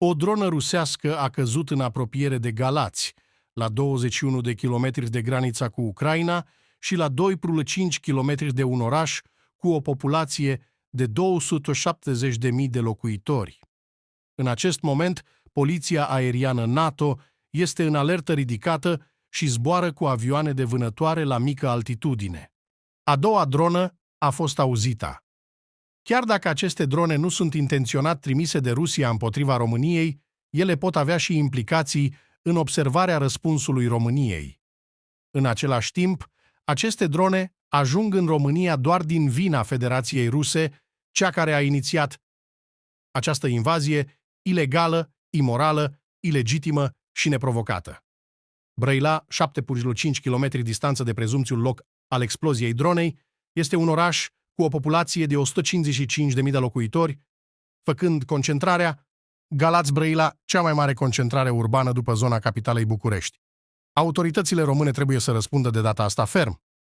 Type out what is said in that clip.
O dronă rusească a căzut în apropiere de Galați, la 21 de kilometri de granița cu Ucraina și la 2,5 kilometri de un oraș cu o populație de 270.000 de locuitori. În acest moment, poliția aeriană NATO este în alertă ridicată și zboară cu avioane de vânătoare la mică altitudine. A doua dronă a fost auzită. Chiar dacă aceste drone nu sunt intenționat trimise de Rusia împotriva României, ele pot avea și implicații în observarea răspunsului României. În același timp, aceste drone ajung în România doar din vina Federației Ruse, cea care a inițiat această invazie ilegală, imorală, ilegitimă și neprovocată. Brăila, 7,5 km distanță de prezumțiul loc al exploziei dronei, este un oraș cu o populație de 155.000 de locuitori, făcând concentrarea Galați-Brăila cea mai mare concentrare urbană după zona capitalei București. Autoritățile române trebuie să răspundă de data asta ferm.